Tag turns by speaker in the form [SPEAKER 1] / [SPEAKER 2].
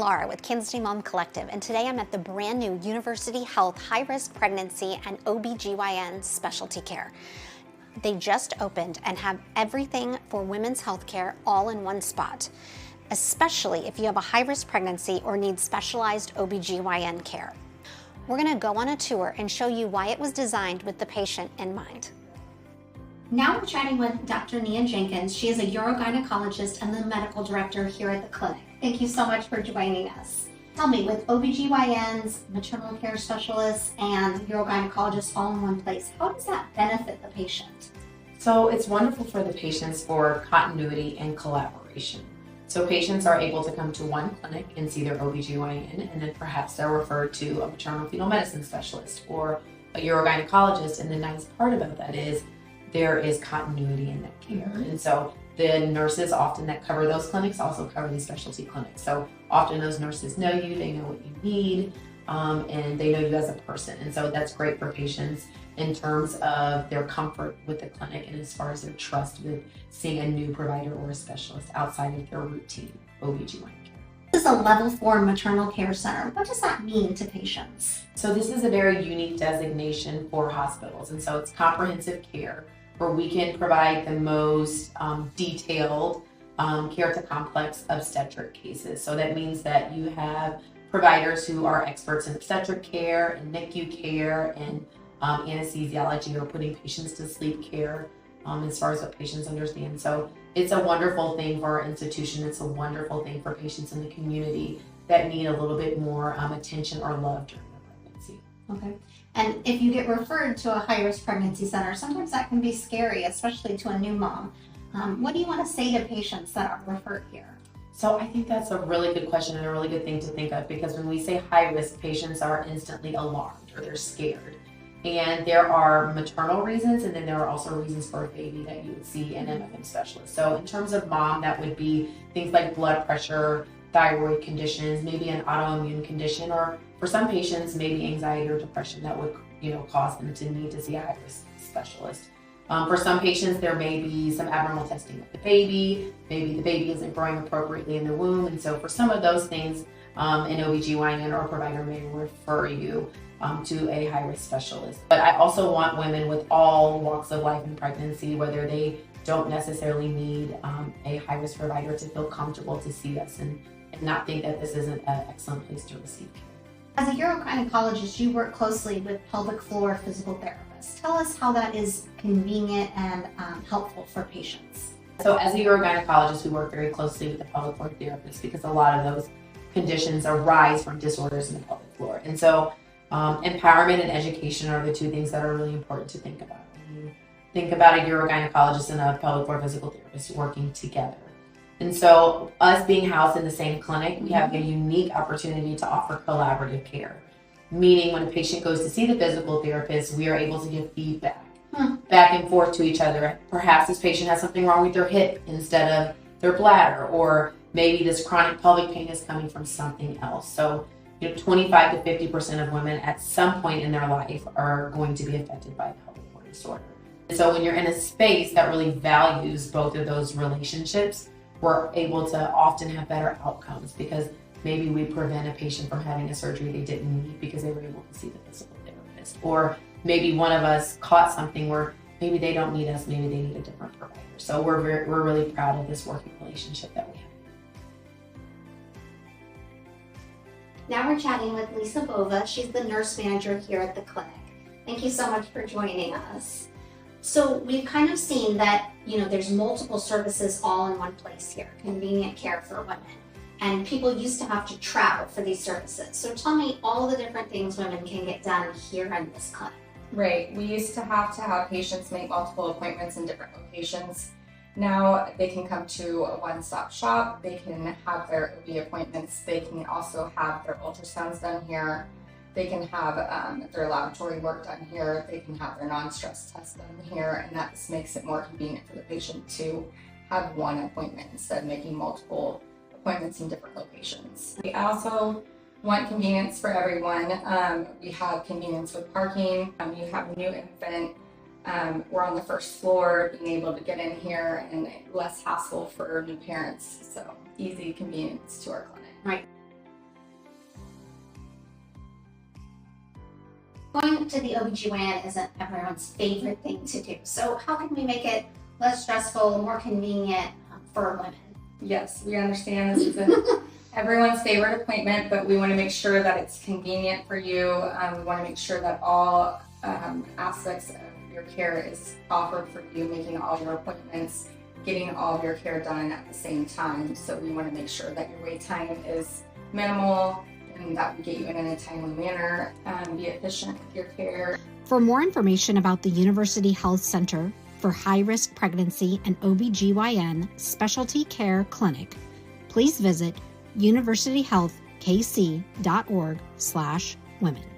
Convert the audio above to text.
[SPEAKER 1] Laura with Kansas City Mom Collective, and today I'm at the brand new University Health High-Risk Pregnancy and GYN Specialty Care. They just opened and have everything for women's health care all in one spot, especially if you have a high-risk pregnancy or need specialized GYN care. We're going to go on a tour and show you why it was designed with the patient in mind. Now we're chatting with Dr. Nia Jenkins. She is a urogynecologist and the medical director here at the clinic. Thank you so much for joining us. Tell me, with OBGYNs, maternal care specialists, and urogynecologists all in one place, how does that benefit the patient?
[SPEAKER 2] So it's wonderful for the patients for continuity and collaboration. So patients are able to come to one clinic and see their OBGYN, and then perhaps they're referred to a maternal fetal medicine specialist or a urogynecologist. And the nice part about that is there is continuity in that care. And so the nurses often that cover those clinics also cover these specialty clinics. So often those nurses know you, they know what you need, and they know you as a person. And so that's great for patients in terms of their comfort with the clinic and as far as their trust with seeing a new provider or a specialist outside of their routine OBGYN care.
[SPEAKER 1] This is a level 4 maternal care center. What does that mean to patients?
[SPEAKER 2] So this is a very unique designation for hospitals. And so it's comprehensive care, where we can provide the most detailed care to complex obstetric cases. So that means that you have providers who are experts in obstetric care and NICU care and anesthesiology or putting patients to sleep care as far as what patients understand. So it's a wonderful thing for our institution. It's a wonderful thing for patients in the community that need a little bit more attention or love during their pregnancy.
[SPEAKER 1] Okay. And if you get referred to a high-risk pregnancy center, sometimes that can be scary, especially to a new mom. What do you want to say to patients that are referred here?
[SPEAKER 2] So I think that's a really good question and a really good thing to think of, because when we say high risk, patients are instantly alarmed or they're scared. And there are maternal reasons, and then there are also reasons for a baby that you would see an MFM specialist. So in terms of mom, that would be things like blood pressure, thyroid conditions, maybe an autoimmune condition, or for some patients, maybe anxiety or depression that would, cause them to need to see a high-risk specialist. For some patients, there may be some abnormal testing with the baby. Maybe the baby isn't growing appropriately in the womb. And so for some of those things, an OBGYN or a provider may refer you to a high-risk specialist. But I also want women with all walks of life in pregnancy, whether they don't necessarily need a high-risk provider, to feel comfortable to see us and not think that this isn't an excellent place to receive care.
[SPEAKER 1] As a urogynecologist, you work closely with pelvic floor physical therapists. Tell us how that is convenient and helpful for patients.
[SPEAKER 2] So as a urogynecologist, we work very closely with the pelvic floor therapist because a lot of those conditions arise from disorders in the pelvic floor. And so empowerment and education are the two things that are really important to think about. When you think about a urogynecologist and a pelvic floor physical therapist working together. And so us being housed in the same clinic, we have a unique opportunity to offer collaborative care. Meaning when a patient goes to see the physical therapist, we are able to give feedback back and forth to each other. Perhaps this patient has something wrong with their hip instead of their bladder, or maybe this chronic pelvic pain is coming from something else. So 25 to 50% of women at some point in their life are going to be affected by a pelvic floor disorder. And so when you're in a space that really values both of those relationships, we're able to often have better outcomes because maybe we prevent a patient from having a surgery they didn't need because they were able to see the physical therapist. Or maybe one of us caught something where maybe they don't need us, maybe they need a different provider. So we're really proud of this working relationship that we have.
[SPEAKER 1] Now we're chatting with Lisa Bova. She's the nurse manager here at the clinic. Thank you so much for joining us. So we've kind of seen that, there's multiple services all in one place here, convenient care for women. And people used to have to travel for these services. So tell me all the different things women can get done here in this clinic.
[SPEAKER 3] Right. We used to have patients make multiple appointments in different locations. Now they can come to a one-stop shop. They can have their OB appointments. They can also have their ultrasounds done here. They can have their laboratory work done here. They can have their non-stress tests done here, and that just makes it more convenient for the patient to have one appointment instead of making multiple appointments in different locations. We also want convenience for everyone. We have convenience with parking. You have a new infant. We're on the first floor, being able to get in here and less hassle for new parents. So easy convenience to our clinic.
[SPEAKER 1] Right. Going to the OBGYN isn't everyone's favorite thing to do. So how can we make it less stressful, more convenient for women?
[SPEAKER 3] Yes, we understand this isn't everyone's favorite appointment, but we want to make sure that it's convenient for you. We want to make sure that all aspects of your care is offered for you, making all your appointments, getting all of your care done at the same time. So we want to make sure that your wait time is minimal and that we get you in a timely manner, be efficient with your care.
[SPEAKER 1] For more information about the University Health Center for High-Risk Pregnancy and OBGYN Specialty Care Clinic, please visit universityhealthkc.org/women.